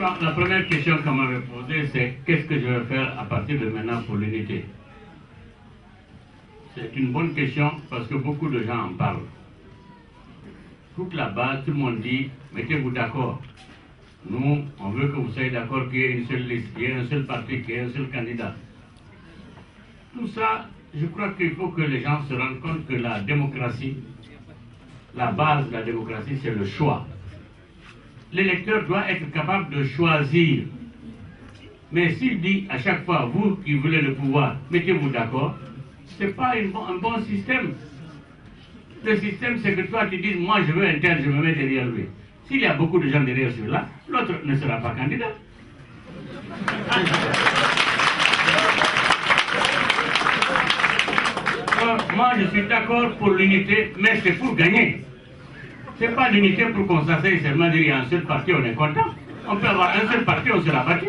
La première question qu'on m'avait posée, c'est qu'est-ce que je vais faire à partir de maintenant pour l'unité? C'est une bonne question parce que beaucoup de gens en parlent. Toute la base, tout le monde dit, mettez-vous d'accord. Nous, on veut que vous soyez d'accord qu'il y ait une seule liste, qu'il y ait un seul parti, qu'il y ait un seul candidat. Tout ça, je crois qu'il faut que les gens se rendent compte que la démocratie, la base de la démocratie, c'est le choix. L'électeur doit être capable de choisir. Mais s'il dit à chaque fois, vous qui voulez le pouvoir, mettez-vous d'accord, ce n'est pas un bon système. Le système, c'est que toi, tu dis, moi je veux un tel, je me mets derrière lui. S'il y a beaucoup de gens derrière celui-là, l'autre ne sera pas candidat. Moi, je suis d'accord pour l'unité, mais c'est pour gagner. Ce n'est pas l'unité pour qu'on s'asseye seulement dire qu'il y a un seul parti, on est content. On peut avoir un seul parti, on sera battu.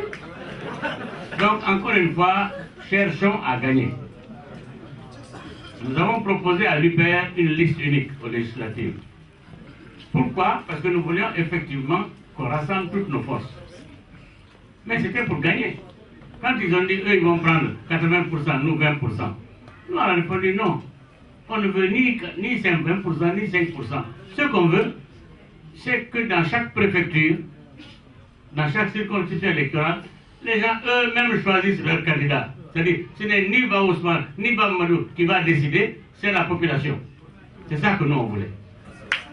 Donc, encore une fois, cherchons à gagner. Nous avons proposé à l'UPR une liste unique aux législatives. Pourquoi? Parce que nous voulions effectivement qu'on rassemble toutes nos forces. Mais c'était pour gagner. Quand ils ont dit, eux, ils vont prendre 80%, nous 20%. Nous, on a répondu non. On ne veut ni 20%, ni 5%. Ce qu'on veut, c'est que dans chaque préfecture, dans chaque circonscription électorale, les gens eux-mêmes choisissent leur candidat. C'est-à-dire, ce n'est ni Ba Ousmane, ni Ba Mamadou qui va décider, c'est la population. C'est ça que nous, on voulait.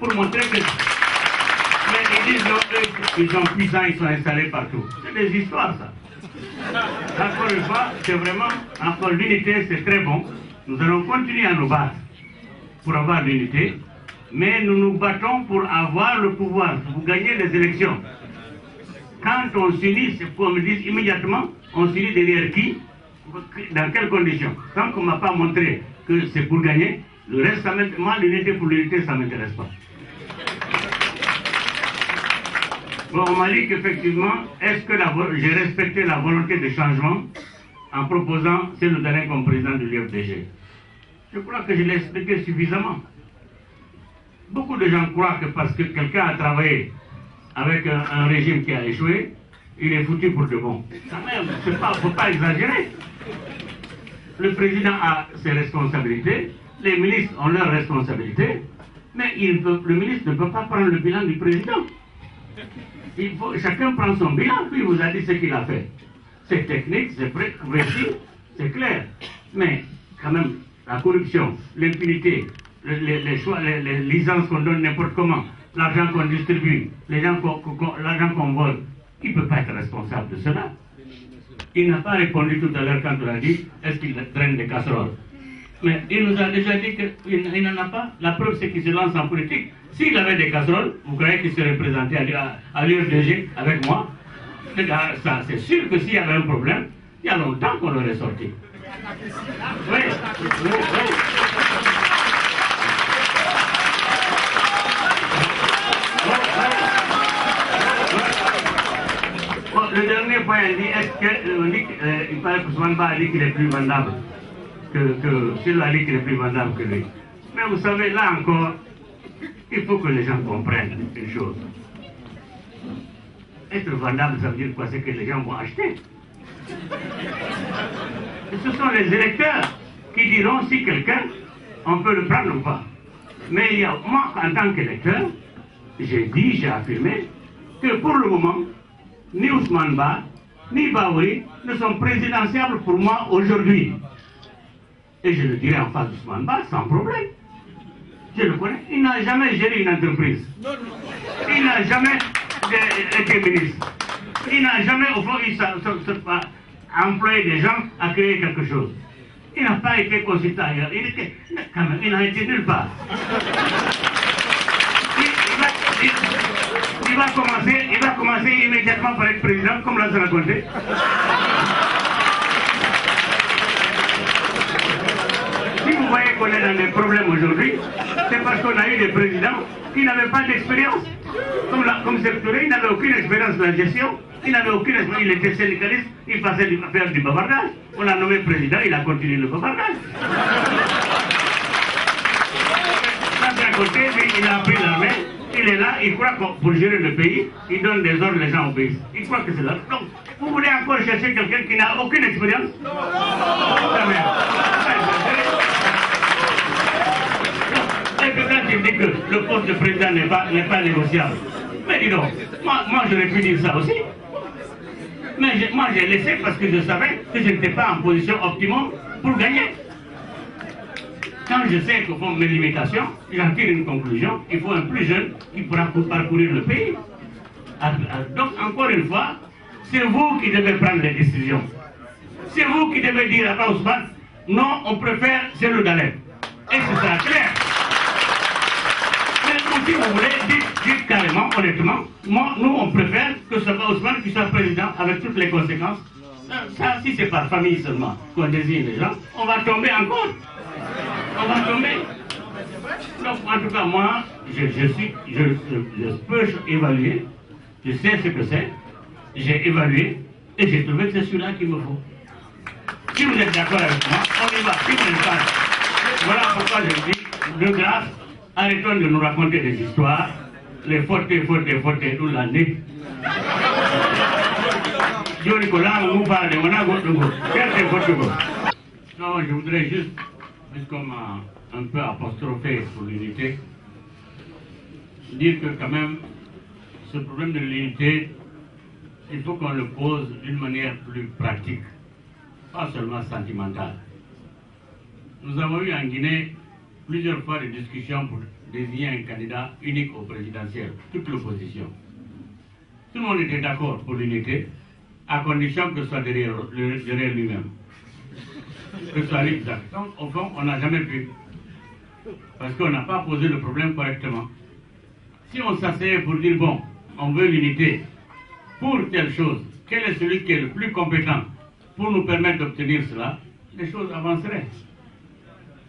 Pour montrer que... Mais ils disent, non, eux, ils sont puissants, ils sont installés partout. C'est des histoires, ça. Encore une fois, c'est vraiment, encore l'unité, c'est très bon. Nous allons continuer à nous battre pour avoir l'unité, mais nous nous battons pour avoir le pouvoir, pour gagner les élections. Quand on s'unit, c'est pour me dire immédiatement, on s'unit derrière qui, dans quelles conditions. Tant qu'on ne m'a pas montré que c'est pour gagner, le reste, moi, l'unité pour l'unité, ça ne m'intéresse pas. Bon, on m'a dit qu'effectivement, est-ce que j'ai respecté la volonté de changement en proposant Cellou Dalein comme président de l'UFDG? Je crois que je l'ai expliqué suffisamment. Beaucoup de gens croient que parce que quelqu'un a travaillé avec un régime qui a échoué, il est foutu pour de bon. Quand même, il ne faut pas exagérer. Le président a ses responsabilités, les ministres ont leurs responsabilités, mais le ministre ne peut pas prendre le bilan du président. Chacun prend son bilan, puis il vous a dit ce qu'il a fait. C'est technique, c'est précis, c'est clair. Mais quand même, la corruption, l'impunité, les choix, les licences qu'on donne n'importe comment, l'argent qu'on distribue, l'argent qu'on vole, il ne peut pas être responsable de cela. Il n'a pas répondu tout à l'heure quand on a dit est-ce qu'il traîne des casseroles. Mais il nous a déjà dit qu'il n'en a pas. La preuve, c'est qu'il se lance en politique. S'il avait des casseroles, vous croyez qu'il serait présenté à l'UFDG avec moi? C'est sûr que s'il y avait un problème, il y a longtemps qu'on l'aurait sorti. Oui. Le dernier point, il dit est-ce que il paraît que Ousmane Ba a dit qu'il est plus vendable que Cellou a dit qu'il est plus vendable que lui. Mais vous savez, là encore, il faut que les gens comprennent une chose. Être vendable, ça veut dire quoi? C'est que les gens vont acheter. Et ce sont les électeurs qui diront si quelqu'un, on peut le prendre ou pas. Mais moi, en tant qu'électeur, j'ai affirmé que pour le moment, ni Ousmane Ba, ni Baouri ne sont présidentiables pour moi aujourd'hui. Et je le dirai en face d'Ousmane Ba sans problème. Je le connais. Il n'a jamais géré une entreprise. Il n'a jamais été ministre. Il n'a jamais, au fond, employé des gens à créer quelque chose. Il n'a pas été consultant ailleurs. Il n'a été nulle part. Il va commencer immédiatement par être président, comme l'a raconté. Si vous voyez qu'on est dans des problèmes aujourd'hui, c'est parce qu'on a eu des présidents qui n'avaient pas d'expérience. Comme Sékou Touré, il n'avait aucune expérience de la gestion, il n'avait aucune expérience, il était syndicaliste, il faisait faire du bavardage. On l'a nommé président, il a continué le bavardage. Là, d'un côté, il a pris la main, il il est là, il croit que pour gérer le pays, il donne des ordres, les gens obéissent. Il croit que c'est là. Donc, vous voulez encore chercher quelqu'un qui n'a aucune expérience? Non. Et puis quand il dit que le poste de président n'est pas négociable, mais dis donc, moi j'aurais pu dire ça aussi. Mais moi j'ai laissé parce que je savais que je n'étais pas en position optimum pour gagner. Quand je sais qu'au fond de mes limitations, j'en tire une conclusion, il faut un plus jeune qui pourra parcourir le pays. Donc encore une fois, c'est vous qui devez prendre les décisions. C'est vous qui devez dire à Ousmane, non, on préfère Cellou Dalein. Et ce sera clair. Mais si vous voulez, dites carrément, honnêtement, nous on préfère que ce soit Ousmane qui soit président avec toutes les conséquences. Ça, si c'est par famille seulement qu'on désigne les gens, on va tomber encore. On va tomber. Donc en tout cas, moi, je peux évaluer, je sais ce que c'est, j'ai évalué et j'ai trouvé que c'est celui-là qu'il me faut. Si vous êtes d'accord avec moi, on y va. Si vous n'êtes pas, voilà pourquoi je dis, de grâce, arrêtons de nous raconter des histoires, les fautes, d'où l'année. Non, je voudrais juste, puisqu'on m'a un peu apostrophé pour l'unité, dire que quand même, ce problème de l'unité, il faut qu'on le pose d'une manière plus pratique, pas seulement sentimentale. Nous avons eu en Guinée plusieurs fois des discussions pour désigner un candidat unique au présidentiel, toute l'opposition. Tout le monde était d'accord pour l'unité, à condition que ce soit derrière lui-même. Que ce soit l'exact. Donc, au fond, on n'a jamais pu. Parce qu'on n'a pas posé le problème correctement. Si on s'asseyait pour dire, bon, on veut l'unité pour telle chose, quel est celui qui est le plus compétent pour nous permettre d'obtenir cela, les choses avanceraient.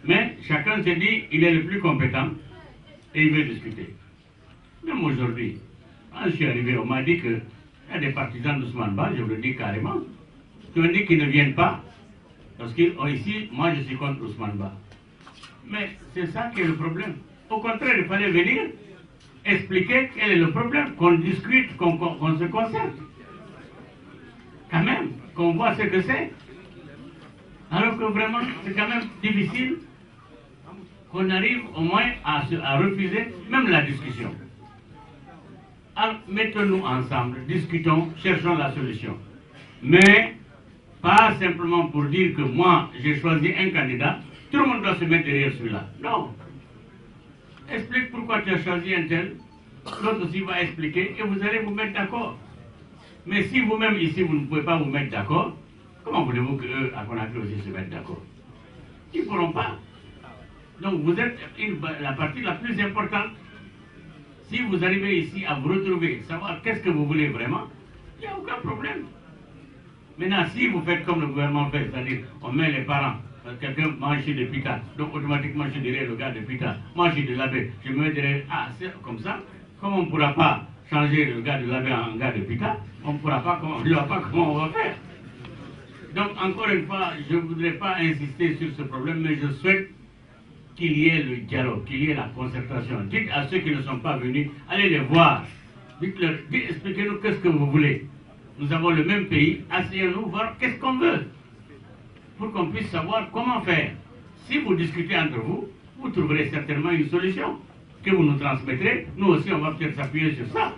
Mais chacun se dit, il est le plus compétent et il veut discuter. Même aujourd'hui, quand je suis arrivé, on m'a dit qu'il y a des partisans d'Ousmane Ba, je vous le dis carrément, qui ont dit qu'ils ne viennent pas, parce qu'ici, moi je suis contre Ousmane Ba. Mais c'est ça qui est le problème. Au contraire, il fallait venir expliquer quel est le problème, qu'on discute, qu'on se concerte. Quand même, qu'on voit ce que c'est. Alors que vraiment, c'est quand même difficile qu'on arrive au moins à refuser même la discussion. Alors, mettons-nous ensemble, discutons, cherchons la solution. Mais pas simplement pour dire que moi, j'ai choisi un candidat, tout le monde doit se mettre derrière celui-là. Non. Explique pourquoi tu as choisi un tel, l'autre aussi va expliquer et vous allez vous mettre d'accord. Mais si vous-même ici, vous ne pouvez pas vous mettre d'accord, comment voulez-vous qu'eux, à Conakry aussi, se mettent d'accord? Ils ne pourront pas. Donc vous êtes la partie la plus importante. Si vous arrivez ici à vous retrouver, savoir qu'est-ce que vous voulez vraiment, il n'y a aucun problème. Maintenant, si vous faites comme le gouvernement fait, c'est-à-dire on met les parents, quelqu'un mange chez de Pita, donc automatiquement je dirais le gars de Pita, moi je suis de l'abbé, je me dirais, ah c'est comme ça, comme on ne pourra pas changer le gars de l'abbé en gars de Pita, on ne pourra pas, on ne pas comment on va faire. Donc encore une fois, je ne voudrais pas insister sur ce problème, mais je souhaite qu'il y ait le dialogue, qu'il y ait la concertation. Dites à ceux qui ne sont pas venus, allez les voir. Dites-leur, expliquez-nous qu'est-ce que vous voulez. Nous avons le même pays, asseyons-nous, voir qu'est-ce qu'on veut. Pour qu'on puisse savoir comment faire. Si vous discutez entre vous, vous trouverez certainement une solution que vous nous transmettrez. Nous aussi, on va peut-être s'appuyer sur ça.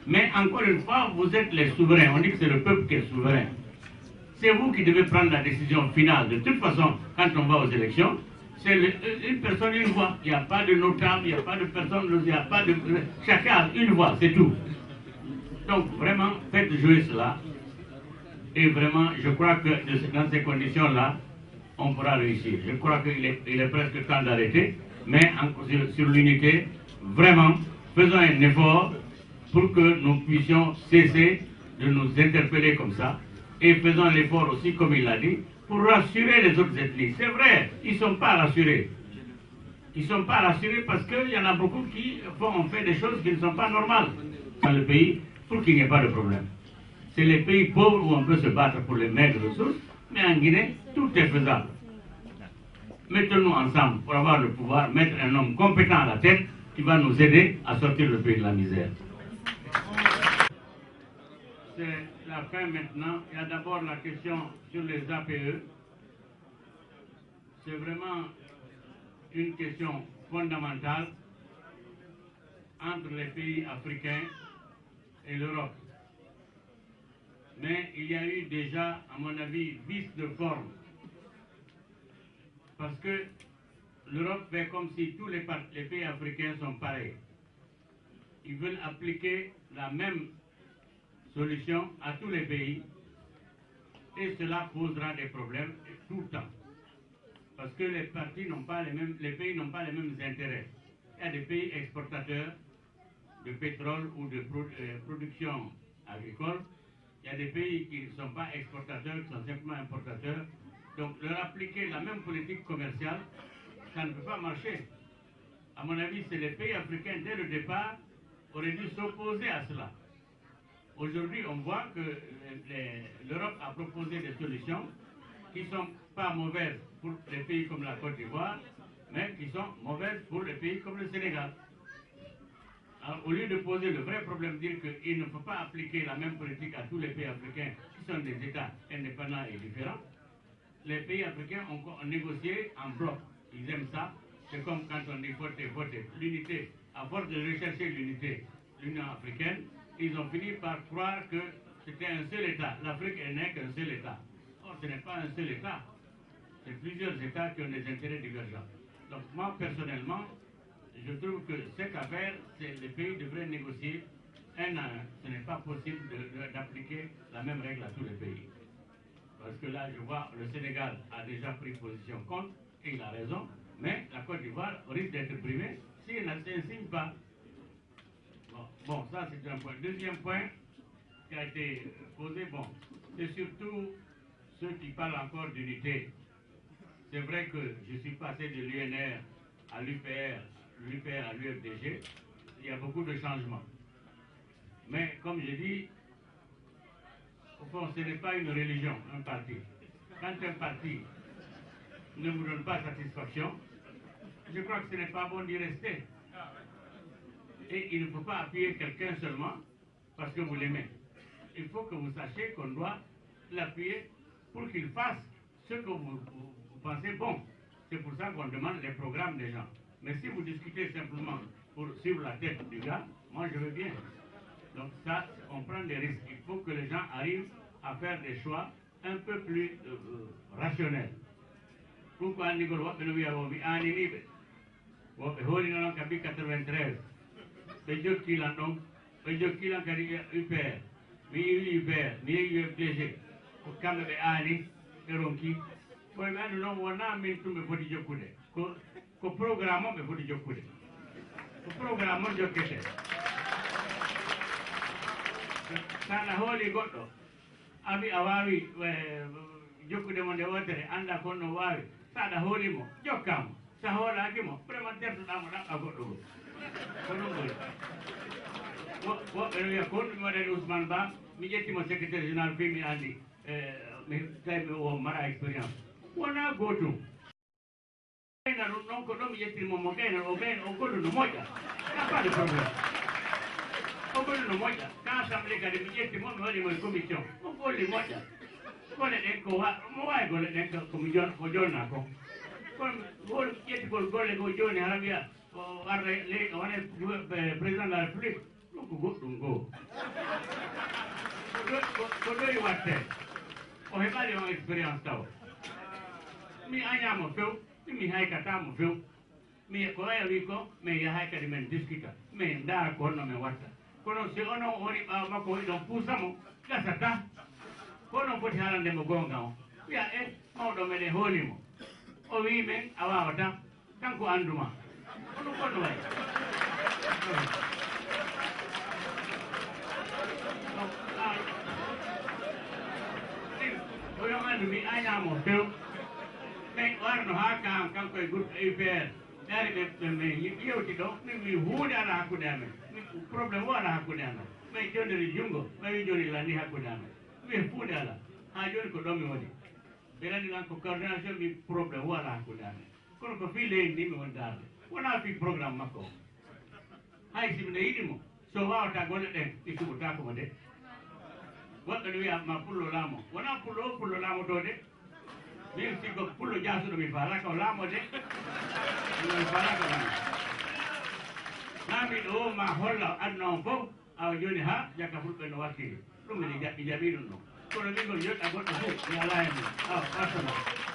Mais encore une fois, vous êtes les souverains. On dit que c'est le peuple qui est souverain. C'est vous qui devez prendre la décision finale. De toute façon, quand on va aux élections, c'est une personne, une voix. Il n'y a pas de notable, il n'y a pas de personne, il n'y a pas de... Chacun a une voix, c'est tout. Donc vraiment, faites jouer cela. Et vraiment, je crois que dans ces conditions-là, on pourra réussir. Je crois qu'il est presque temps d'arrêter. Mais sur l'unité, vraiment, faisons un effort pour que nous puissions cesser de nous interpeller comme ça. Et faisons l'effort aussi, comme il l'a dit, pour rassurer les autres ethnies. C'est vrai, ils ne sont pas rassurés. Ils ne sont pas rassurés parce qu'il y en a beaucoup qui ont fait des choses qui ne sont pas normales dans le pays pour qu'il n'y ait pas de problème. C'est les pays pauvres où on peut se battre pour les maigres ressources, mais en Guinée, tout est faisable. Mettons-nous ensemble pour avoir le pouvoir, mettre un homme compétent à la tête qui va nous aider à sortir le pays de la misère. C'est la fin maintenant. Il y a d'abord la question sur les APE. C'est vraiment une question fondamentale entre les pays africains et l'Europe. Mais il y a eu déjà, à mon avis, vice de forme. Parce que l'Europe fait comme si tous les pays africains sont pareils. Ils veulent appliquer la même solution à tous les pays et cela posera des problèmes tout le temps. Parce que les pays n'ont pas les mêmes intérêts. Il y a des pays exportateurs de pétrole ou de production agricole. Il y a des pays qui ne sont pas exportateurs, qui sont simplement importateurs. Donc leur appliquer la même politique commerciale, ça ne peut pas marcher. À mon avis, c'est les pays africains, dès le départ, auraient dû s'opposer à cela. Aujourd'hui, on voit que l'Europe a proposé des solutions qui ne sont pas mauvaises pour les pays comme la Côte d'Ivoire, mais qui sont mauvaises pour les pays comme le Sénégal. Alors, au lieu de poser le vrai problème, dire qu'il ne faut pas appliquer la même politique à tous les pays africains qui sont des États indépendants et différents, les pays africains ont négocié en bloc. Ils aiment ça. C'est comme quand on dit voter, voter. L'unité, à force de rechercher l'unité, l'Union africaine, ils ont fini par croire que c'était un seul État. L'Afrique n'est qu'un seul État. Or, ce n'est pas un seul État. C'est plusieurs États qui ont des intérêts divergents. Donc, moi, personnellement, je trouve que cette affaire, les pays devraient négocier un à un. Ce n'est pas possible d'appliquer la même règle à tous les pays. Parce que là, je vois, le Sénégal a déjà pris position contre, et il a raison, mais la Côte d'Ivoire risque d'être primée s'il ne signe pas. Bon, ça c'est un point. Deuxième point qui a été posé, bon, c'est surtout ceux qui parlent encore d'unité. C'est vrai que je suis passé de l'UNR à l'UPR à l'UFDG, il y a beaucoup de changements. Mais comme je dis, au fond, ce n'est pas une religion, un parti. Quand un parti ne vous donne pas satisfaction, je crois que ce n'est pas bon d'y rester. Et il ne faut pas appuyer quelqu'un seulement parce que vous l'aimez. Il faut que vous sachiez qu'on doit l'appuyer pour qu'il fasse ce que vous pensez bon. C'est pour ça qu'on demande les programmes des gens. Mais si vous discutez simplement pour suivre la tête du gars, moi je veux bien. Donc ça, on prend des risques. Il faut que les gens arrivent à faire des choix un peu plus rationnels. Pourquoi Nicolas Holy 93. Donc, UPR, UPR, UFDG, comme Ali, Ronki, pour le nom, on a mis tout le petit jokude. Qu'au programme, on me dit jokude. Au programme, on jokete. Ça la Holy Godo. Abi Awawi, jokude mon de water, and la Kono Wawi, ça la Holy Mo, Jokam, Sahola Gimo, Premater to Damago. What area code Usman Ba, Mijeti Secretary General Fimi Ali, time or Mara experience. What now go to? I don't know, Yeti Momogan or Ben or go to Moja. That's not the problem. Go to Moja. Can't somebody get Mijeti Momo Commission. Only Moja. Go let Echo, why go let Echo Commission for John Nako? Go get go join Arabia. Président de la République, go. Kodo yi watte. O hebali on experience taw. Mi anya mo few, mi haikata mo few. Mi ko ya wiko, me ya haikati men diskita. Me nda ko no me watta. Kono se ono ori ma ko don pusamo, kasata. Kono ko halande mo gonga o. Ya ma do me le holimo. O wi men awa wata, kanko anduma. Wala fi programme mako hay simne yidimo so wawata golle ɗen ɗi suɓutako de woɓɓe no wiya ma pullo laamo wona pullo laamo to de min sigo pullo jasuɗo mi falaka o laamo de mi falaka laamo nami ɗo ma holla aduna on fof awa joni ha jakka fulɓe no wakkili ɗum mini jaɓi ɗum ɗon kono min kon yoɗɗa goɗɗo fof mi ala hen awa wassalam